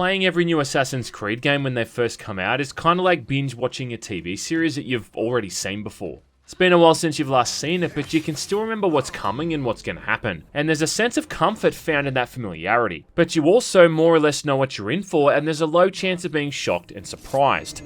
playing every new Assassin's Creed game when they first come out is kind of like binge watching a TV series that you've already seen before. It's been a while since you've last seen it, but you can still remember what's coming and what's going to happen. And there's a sense of comfort found in that familiarity. But you also more or less know what you're in for, and there's a low chance of being shocked and surprised.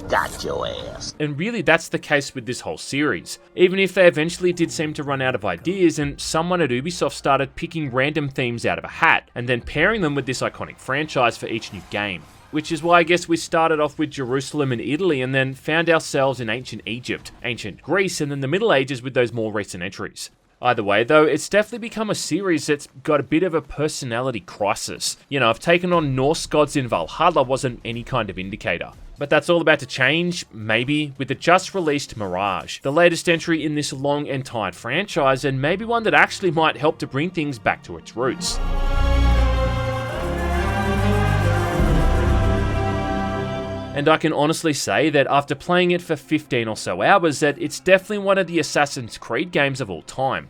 Got your ass. And really, that's the case with this whole series. Even if they eventually did seem to run out of ideas, and someone at Ubisoft started picking random themes out of a hat, and then pairing them with this iconic franchise for each new game. Which is why I guess we started off with Jerusalem and Italy and then found ourselves in ancient Egypt, ancient Greece, and then the Middle Ages with those more recent entries. Either way though, it's definitely become a series that's got a bit of a personality crisis. You know, if taking on Norse gods in Valhalla wasn't any kind of indicator. But that's all about to change, maybe, with the just released Mirage, the latest entry in this long and tired franchise, and maybe one that actually might help to bring things back to its roots. And I can honestly say that after playing it for 15 or so hours, that it's definitely one of the Assassin's Creed games of all time.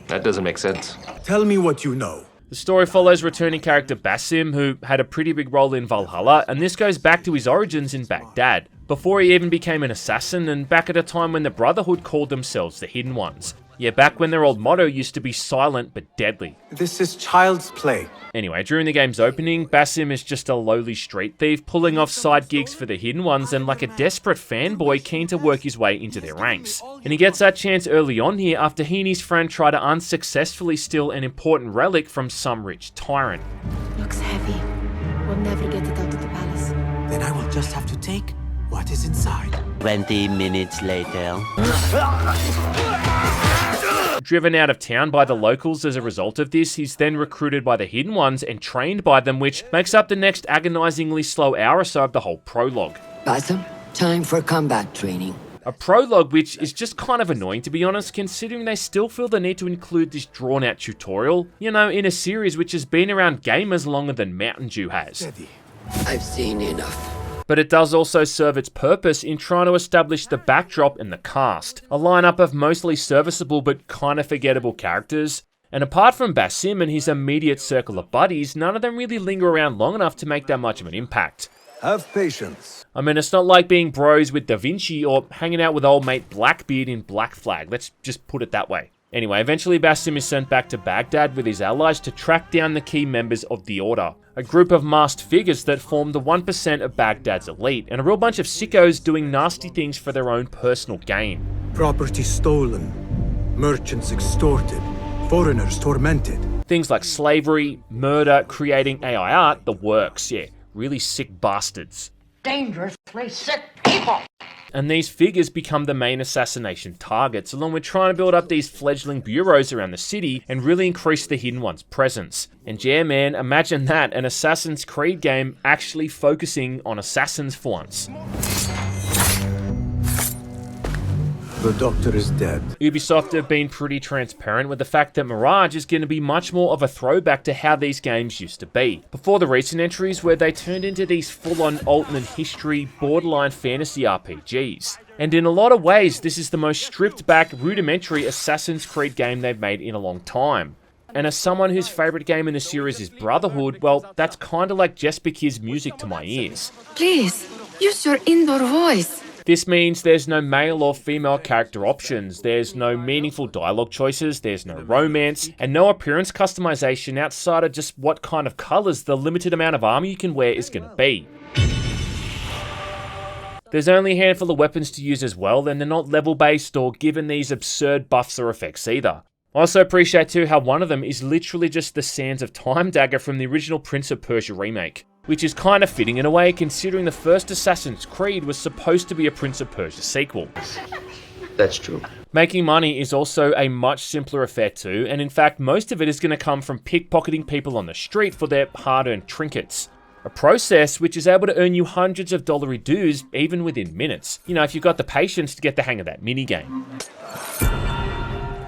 That doesn't make sense. Tell me what you know. The story follows returning character Basim, who had a pretty big role in Valhalla, and this goes back to his origins in Baghdad, before he even became an assassin, and back at a time when the Brotherhood called themselves the Hidden Ones. Yeah, back when their old motto used to be silent but deadly. This is child's play. Anyway, during the game's opening, Basim is just a lowly street thief pulling off side gigs for the Hidden Ones and like a desperate fanboy keen to work his way into their ranks. And he gets that chance early on here after he and his friend try to unsuccessfully steal an important relic from some rich tyrant. Looks heavy. We'll never get it out of the palace. Then I will just have to take what is inside. 20 minutes later. Driven out of town by the locals as a result of this, he's then recruited by the Hidden Ones and trained by them, which makes up the next agonizingly slow hour or so of the whole prologue. Basim, time for combat training. A prologue which is just kind of annoying, to be honest, considering they still feel the need to include this drawn-out tutorial, you know, in a series which has been around gamers longer than Mountain Dew has. I've seen enough. But it does also serve its purpose in trying to establish the backdrop and the cast, a lineup of mostly serviceable but kind of forgettable characters. And apart from Basim and his immediate circle of buddies, none of them really linger around long enough to make that much of an impact. Have patience. I mean, it's not like being bros with Da Vinci or hanging out with old mate Blackbeard in Black Flag, let's just put it that way. Anyway, eventually Basim is sent back to Baghdad with his allies to track down the key members of the Order, a group of masked figures that form the 1% of Baghdad's elite, and a real bunch of sickos doing nasty things for their own personal gain. Property stolen, merchants extorted, foreigners tormented. Things like slavery, murder, creating AI art, the works, yeah, really sick bastards. Dangerously sick people! And these figures become the main assassination targets, along with trying to build up these fledgling bureaus around the city and really increase the Hidden One's presence. And yeah man, imagine that, an Assassin's Creed game actually focusing on assassins for once. The doctor is dead. Ubisoft have been pretty transparent with the fact that Mirage is going to be much more of a throwback to how these games used to be, before the recent entries where they turned into these full-on alternate history, borderline fantasy RPGs. And in a lot of ways, this is the most stripped-back, rudimentary Assassin's Creed game they've made in a long time. And as someone whose favourite game in the series is Brotherhood, well, that's kinda like Jesper Kid's music to my ears. Please, use your indoor voice. This means there's no male or female character options, there's no meaningful dialogue choices, there's no romance, and no appearance customization outside of just what kind of colours the limited amount of armour you can wear is going to be. There's only a handful of weapons to use as well, and they're not level based or given these absurd buffs or effects either. I also appreciate too how one of them is literally just the Sands of Time dagger from the original Prince of Persia remake. Which is kind of fitting in a way, considering the first Assassin's Creed was supposed to be a Prince of Persia sequel. That's true. Making money is also a much simpler affair too, and in fact most of it is going to come from pickpocketing people on the street for their hard-earned trinkets. A process which is able to earn you hundreds of dollary dues even within minutes. You know, if you've got the patience to get the hang of that minigame.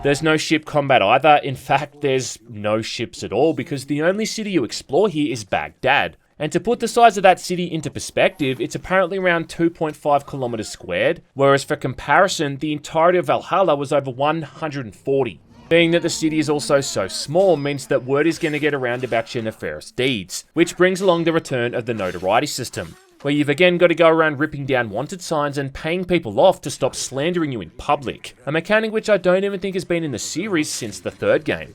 There's no ship combat either, in fact there's no ships at all because the only city you explore here is Baghdad. And to put the size of that city into perspective, it's apparently around 2.5 kilometers squared, whereas for comparison, the entirety of Valhalla was over 140. Being that the city is also so small means that word is going to get around about your nefarious deeds, which brings along the return of the notoriety system, where you've again got to go around ripping down wanted signs and paying people off to stop slandering you in public, a mechanic which I don't even think has been in the series since the third game.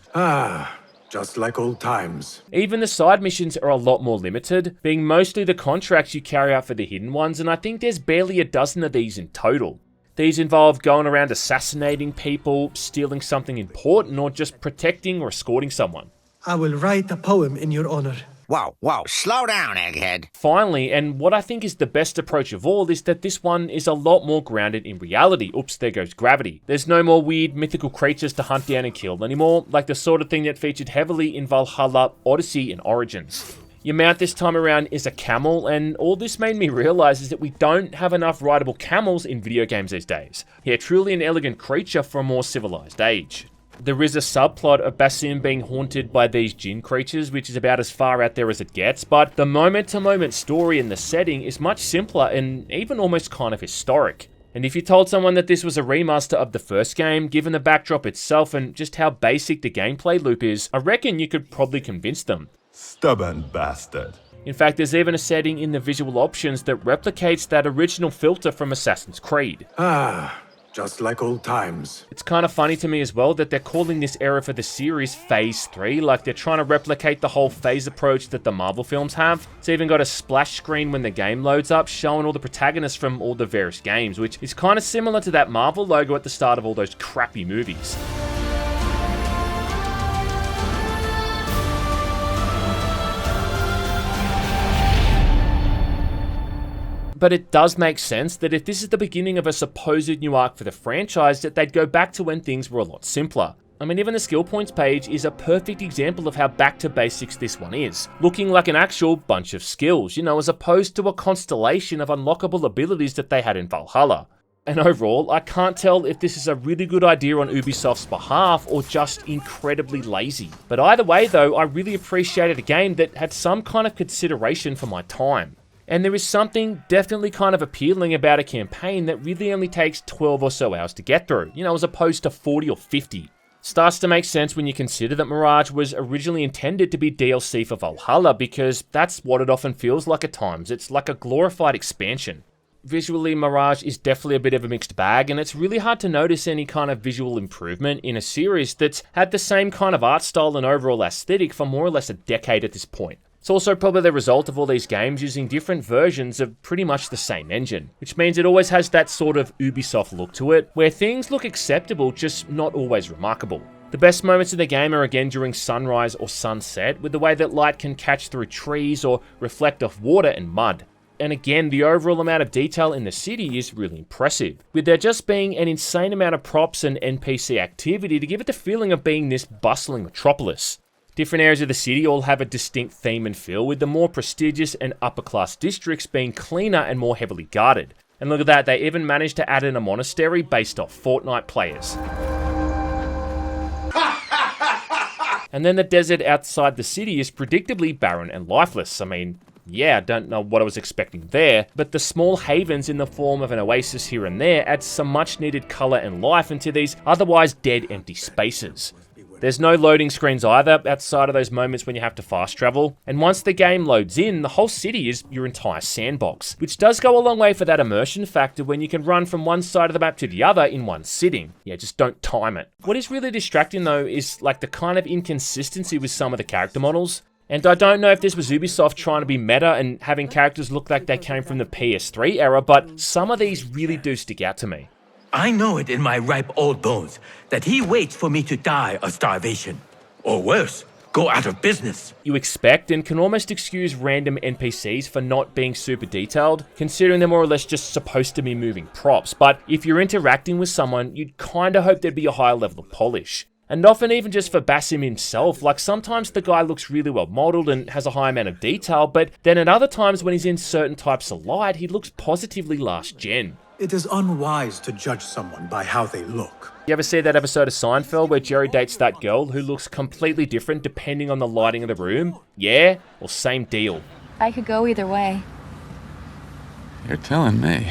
Just like old times. Even the side missions are a lot more limited, being mostly the contracts you carry out for the hidden ones, and I think there's barely a dozen of these in total. These involve going around assassinating people, stealing something important, or just protecting or escorting someone. I will write a poem in your honor. Whoa, slow down, egghead. Finally, and what I think is the best approach of all, is that this one is a lot more grounded in reality. Oops, there goes gravity. There's no more weird mythical creatures to hunt down and kill anymore, like the sort of thing that featured heavily in Valhalla, Odyssey, and Origins. Your mount this time around is a camel, and all this made me realize is that we don't have enough rideable camels in video games these days. Yeah, truly an elegant creature for a more civilized age. There is a subplot of Basim being haunted by these djinn creatures, which is about as far out there as it gets, but the moment-to-moment story and the setting is much simpler and even almost kind of historic. And if you told someone that this was a remaster of the first game, given the backdrop itself and just how basic the gameplay loop is, I reckon you could probably convince them. Stubborn bastard. In fact, there's even a setting in the visual options that replicates that original filter from Assassin's Creed. Just like old times. It's kind of funny to me as well that they're calling this era for the series Phase 3, like they're trying to replicate the whole phase approach that the Marvel films have. It's even got a splash screen when the game loads up, showing all the protagonists from all the various games, which is kind of similar to that Marvel logo at the start of all those crappy movies. But it does make sense that if this is the beginning of a supposed new arc for the franchise, that they'd go back to when things were a lot simpler. I mean, even the skill points page is a perfect example of how back to basics this one is, looking like an actual bunch of skills, you know, as opposed to a constellation of unlockable abilities that they had in Valhalla. And overall, I can't tell if this is a really good idea on Ubisoft's behalf or just incredibly lazy. But either way though, I really appreciated a game that had some kind of consideration for my time. And there is something definitely kind of appealing about a campaign that really only takes 12 or so hours to get through, you know, as opposed to 40 or 50. Starts to make sense when you consider that Mirage was originally intended to be DLC for Valhalla, because that's what it often feels like at times. It's like a glorified expansion. Visually, Mirage is definitely a bit of a mixed bag, and it's really hard to notice any kind of visual improvement in a series that's had the same kind of art style and overall aesthetic for more or less a decade at this point. It's also probably the result of all these games using different versions of pretty much the same engine, which means it always has that sort of Ubisoft look to it, where things look acceptable, just not always remarkable. The best moments of the game are again during sunrise or sunset, with the way that light can catch through trees or reflect off water and mud. And again, the overall amount of detail in the city is really impressive, with there just being an insane amount of props and NPC activity to give it the feeling of being this bustling metropolis. Different areas of the city all have a distinct theme and feel, with the more prestigious and upper class districts being cleaner and more heavily guarded. And look at that, they even managed to add in a monastery based off Fortnite players. And then the desert outside the city is predictably barren and lifeless. I mean, yeah, I don't know what I was expecting there, but the small havens in the form of an oasis here and there add some much needed colour and life into these otherwise dead empty spaces. There's no loading screens either, outside of those moments when you have to fast travel, and once the game loads in, the whole city is your entire sandbox, which does go a long way for that immersion factor when you can run from one side of the map to the other in one sitting. Yeah, just don't time it. What is really distracting though is like the kind of inconsistency with some of the character models. And I don't know if this was Ubisoft trying to be meta and having characters look like they came from the PS3 era, but some of these really do stick out to me. I know it in my ripe old bones that he waits for me to die of starvation. Or worse, go out of business. You expect and can almost excuse random NPCs for not being super detailed, considering they're more or less just supposed to be moving props. But if you're interacting with someone, you'd kinda hope there'd be a higher level of polish. And often even just for Basim himself, like sometimes the guy looks really well modeled and has a high amount of detail, but then at other times when he's in certain types of light, he looks positively last gen. It is unwise to judge someone by how they look. You ever see that episode of Seinfeld where Jerry dates that girl who looks completely different depending on the lighting of the room? Yeah? Well, same deal. I could go either way. You're telling me.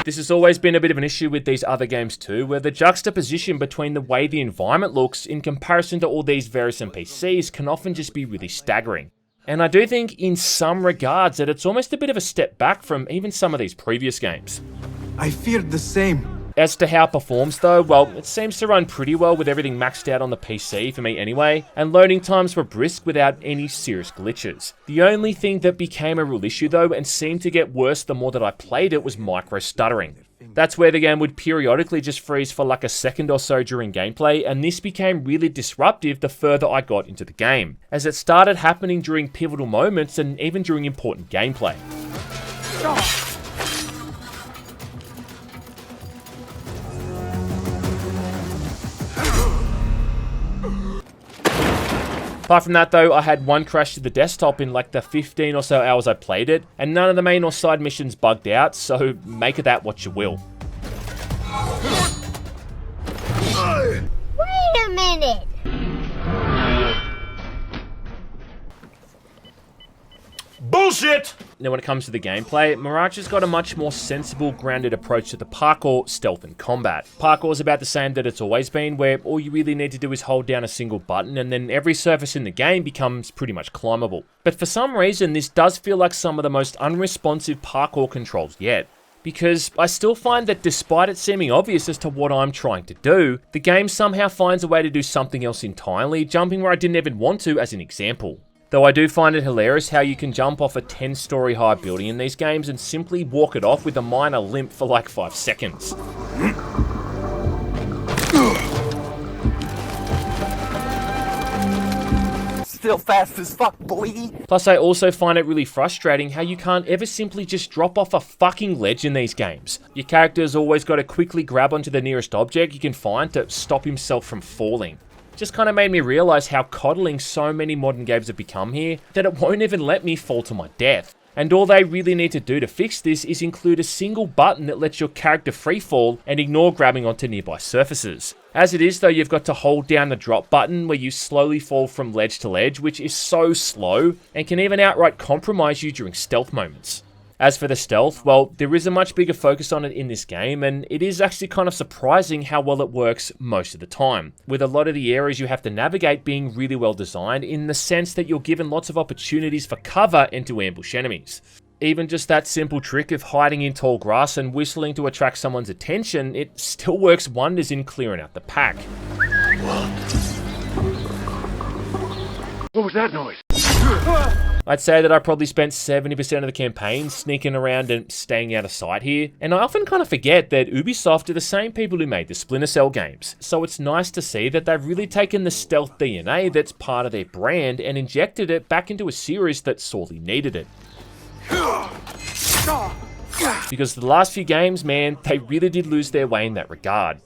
This has always been a bit of an issue with these other games too, where the juxtaposition between the way the environment looks in comparison to all these various NPCs can often just be really staggering. And I do think in some regards that it's almost a bit of a step back from even some of these previous games. I feared the same. As to how it performs though, well, it seems to run pretty well with everything maxed out on the PC for me anyway, and loading times were brisk without any serious glitches. The only thing that became a real issue though, and seemed to get worse the more that I played it, was micro stuttering. That's where the game would periodically just freeze for like a second or so during gameplay, and this became really disruptive the further I got into the game, as it started happening during pivotal moments and even during important gameplay. Apart from that though, I had one crash to the desktop in like the 15 or so hours I played it, and none of the main or side missions bugged out, so make of that what you will. Wait a minute! Bullshit! Now when it comes to the gameplay, Mirage has got a much more sensible, grounded approach to the parkour, stealth and combat. Parkour is about the same that it's always been, where all you really need to do is hold down a single button and then every surface in the game becomes pretty much climbable. But for some reason, this does feel like some of the most unresponsive parkour controls yet. Because I still find that despite it seeming obvious as to what I'm trying to do, the game somehow finds a way to do something else entirely, jumping where I didn't even want to as an example. Though I do find it hilarious how you can jump off a 10-story high building in these games and simply walk it off with a minor limp for like 5 seconds. Still fast as fuck, boy. Plus I also find it really frustrating how you can't ever simply just drop off a fucking ledge in these games. Your character's always got to quickly grab onto the nearest object you can find to stop himself from falling. Just kind of made me realize how coddling so many modern games have become here, that it won't even let me fall to my death. And all they really need to do to fix this is include a single button that lets your character freefall and ignore grabbing onto nearby surfaces. As it is though, you've got to hold down the drop button where you slowly fall from ledge to ledge, which is so slow and can even outright compromise you during stealth moments. As for the stealth, well, there is a much bigger focus on it in this game, and it is actually kind of surprising how well it works most of the time, with a lot of the areas you have to navigate being really well designed in the sense that you're given lots of opportunities for cover and to ambush enemies. Even just that simple trick of hiding in tall grass and whistling to attract someone's attention, it still works wonders in clearing out the pack. What was that noise? I'd say that I probably spent 70% of the campaign sneaking around and staying out of sight here, and I often kind of forget that Ubisoft are the same people who made the Splinter Cell games, so it's nice to see that they've really taken the stealth DNA that's part of their brand and injected it back into a series that sorely needed it. Because the last few games, man, they really did lose their way in that regard.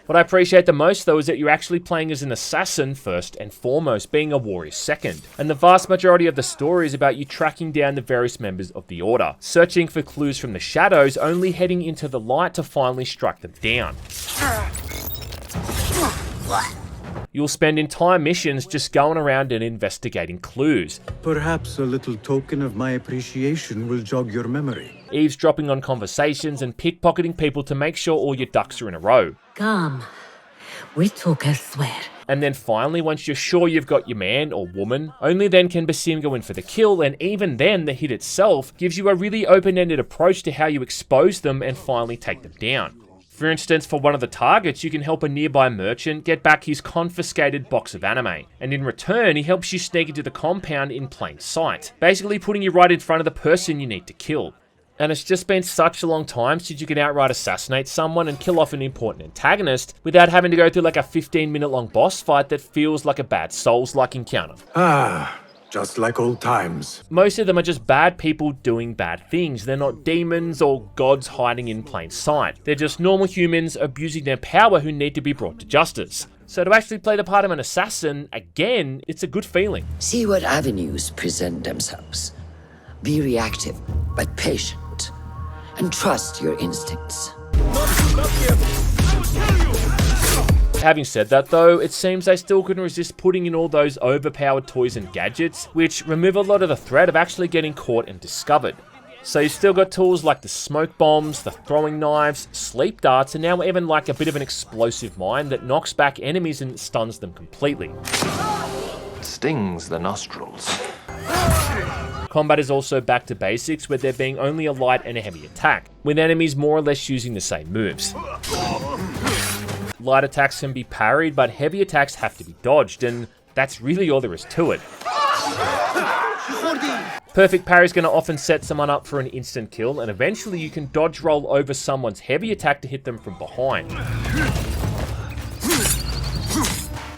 What I appreciate the most though is that you're actually playing as an assassin first and foremost, being a warrior second. And the vast majority of the story is about you tracking down the various members of the Order, searching for clues from the shadows, only heading into the light to finally strike them down. You'll spend entire missions just going around and investigating clues. Perhaps a little token of my appreciation will jog your memory. Eavesdropping on conversations and pickpocketing people to make sure all your ducks are in a row. Come, we talk elsewhere. And then finally, once you're sure you've got your man or woman, only then can Basim go in for the kill, and even then the hit itself gives you a really open-ended approach to how you expose them and finally take them down. For instance, for one of the targets, you can help a nearby merchant get back his confiscated box of anime, and in return, he helps you sneak into the compound in plain sight, basically putting you right in front of the person you need to kill. And it's just been such a long time since you can outright assassinate someone and kill off an important antagonist without having to go through like a 15-minute long boss fight that feels like a bad Souls-like encounter. Just like old times. Most of them are just bad people doing bad things. They're not demons or gods hiding in plain sight. They're just normal humans abusing their power who need to be brought to justice. So to actually play the part of an assassin, again, it's a good feeling. See what avenues present themselves. Be reactive, but patient. And trust your instincts. Having said that though, it seems they still couldn't resist putting in all those overpowered toys and gadgets, which remove a lot of the threat of actually getting caught and discovered. So you've still got tools like the smoke bombs, the throwing knives, sleep darts, and now even like a bit of an explosive mine that knocks back enemies and stuns them completely. Stings the nostrils. Combat is also back to basics, where there being only a light and a heavy attack, with enemies more or less using the same moves. Light attacks can be parried, but heavy attacks have to be dodged, and that's really all there is to it. Perfect parry is going to often set someone up for an instant kill, and eventually you can dodge roll over someone's heavy attack to hit them from behind.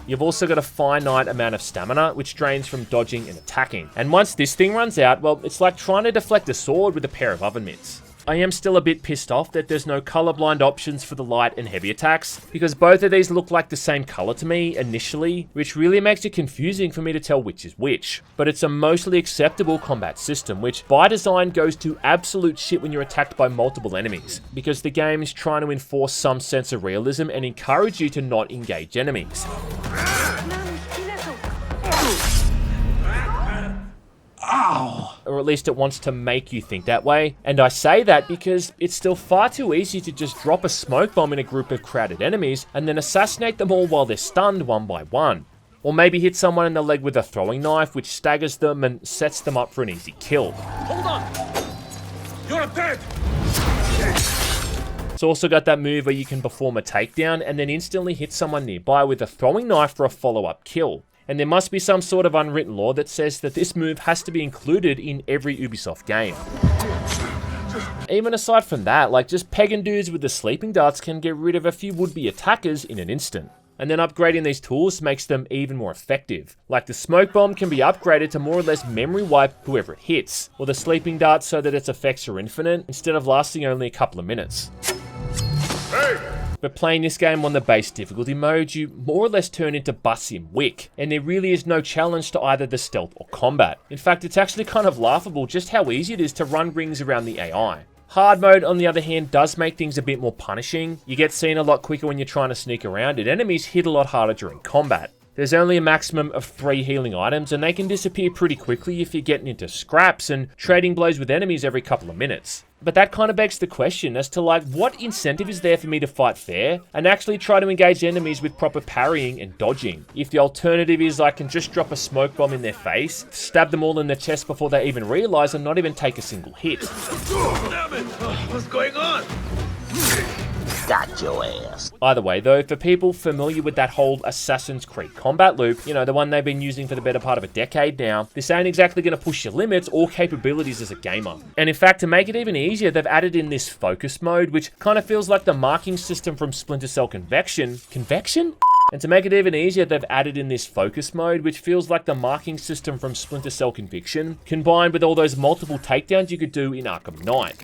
You've also got a finite amount of stamina, which drains from dodging and attacking. And once this thing runs out, well, it's like trying to deflect a sword with a pair of oven mitts. I am still a bit pissed off that there's no colorblind options for the light and heavy attacks, because both of these look like the same color to me initially, which really makes it confusing for me to tell which is which. But it's a mostly acceptable combat system, which by design goes to absolute shit when you're attacked by multiple enemies, because the game is trying to enforce some sense of realism and encourage you to not engage enemies. Or at least it wants to make you think that way. And I say that because it's still far too easy to just drop a smoke bomb in a group of crowded enemies and then assassinate them all while they're stunned one by one. Or maybe hit someone in the leg with a throwing knife, which staggers them and sets them up for an easy kill. Hold on! You're dead! It's also got that move where you can perform a takedown and then instantly hit someone nearby with a throwing knife for a follow-up kill. And there must be some sort of unwritten law that says that this move has to be included in every Ubisoft game. Even aside from that, like just pegging dudes with the sleeping darts can get rid of a few would-be attackers in an instant. And then upgrading these tools makes them even more effective. Like the smoke bomb can be upgraded to more or less memory wipe whoever it hits, or the sleeping dart so that its effects are infinite instead of lasting only a couple of minutes. But playing this game on the base difficulty mode, you more or less turn into Basim Wick, and there really is no challenge to either the stealth or combat. In fact, it's actually kind of laughable just how easy it is to run rings around the AI. Hard mode, on the other hand, does make things a bit more punishing. You get seen a lot quicker when you're trying to sneak around, and enemies hit a lot harder during combat. There's only a maximum of 3 healing items, and they can disappear pretty quickly if you're getting into scraps and trading blows with enemies every couple of minutes. But that kind of begs the question as to like, what incentive is there for me to fight fair and actually try to engage enemies with proper parrying and dodging, if the alternative is I can just drop a smoke bomb in their face, stab them all in the chest before they even realize and not even take a single hit. Damn it! What's going on? Got your ass. Either way though, for people familiar with that whole Assassin's Creed combat loop, you know, the one they've been using for the better part of a decade now, this ain't exactly going to push your limits or capabilities as a gamer. And in fact, to make it even easier, they've added in this focus mode, which kind of feels like the marking system from Splinter Cell Convection? And to make it even easier, they've added in this focus mode, which feels like the marking system from Splinter Cell Conviction, combined with all those multiple takedowns you could do in Arkham Knight.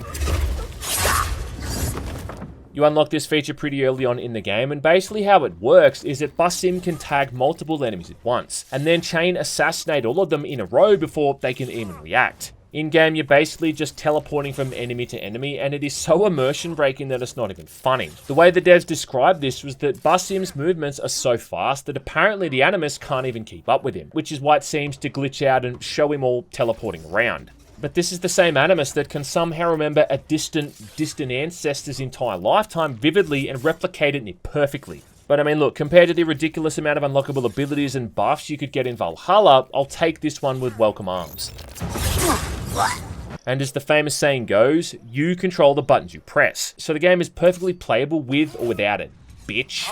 You unlock this feature pretty early on in the game, and basically how it works is that Basim can tag multiple enemies at once, and then chain assassinate all of them in a row before they can even react. In-game, you're basically just teleporting from enemy to enemy, and it is so immersion-breaking that it's not even funny. The way the devs described this was that Basim's movements are so fast that apparently the Animus can't even keep up with him, which is why it seems to glitch out and show him all teleporting around. But this is the same Animus that can somehow remember a distant ancestor's entire lifetime vividly and replicate it near perfectly. But I mean, look, compared to the ridiculous amount of unlockable abilities and buffs you could get in Valhalla, I'll take this one with welcome arms. And as the famous saying goes, you control the buttons you press. So the game is perfectly playable with or without it, bitch.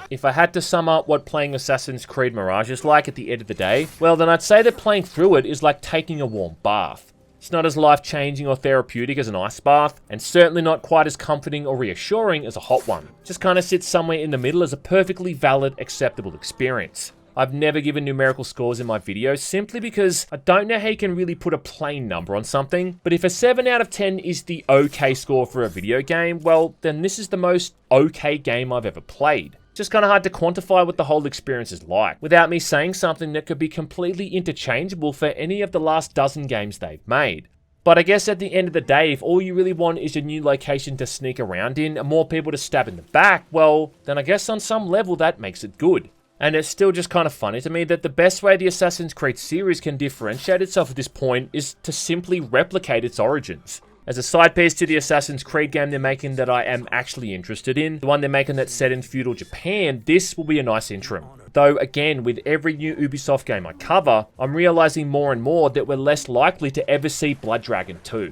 If I had to sum up what playing Assassin's Creed Mirage is like at the end of the day, well then I'd say that playing through it is like taking a warm bath. It's not as life-changing or therapeutic as an ice bath, and certainly not quite as comforting or reassuring as a hot one. Just kind of sits somewhere in the middle as a perfectly valid, acceptable experience. I've never given numerical scores in my videos simply because I don't know how you can really put a plain number on something, but if a 7 out of 10 is the okay score for a video game, well then this is the most okay game I've ever played. Just kind of hard to quantify what the whole experience is like, without me saying something that could be completely interchangeable for any of the last dozen games they've made. But I guess at the end of the day, if all you really want is a new location to sneak around in and more people to stab in the back, well, then I guess on some level that makes it good. And it's still just kind of funny to me that the best way the Assassin's Creed series can differentiate itself at this point is to simply replicate its origins. As a side piece to the Assassin's Creed game they're making that I am actually interested in, the one they're making that's set in feudal Japan, this will be a nice interim. Though again, with every new Ubisoft game I cover, I'm realizing more and more that we're less likely to ever see Blood Dragon 2.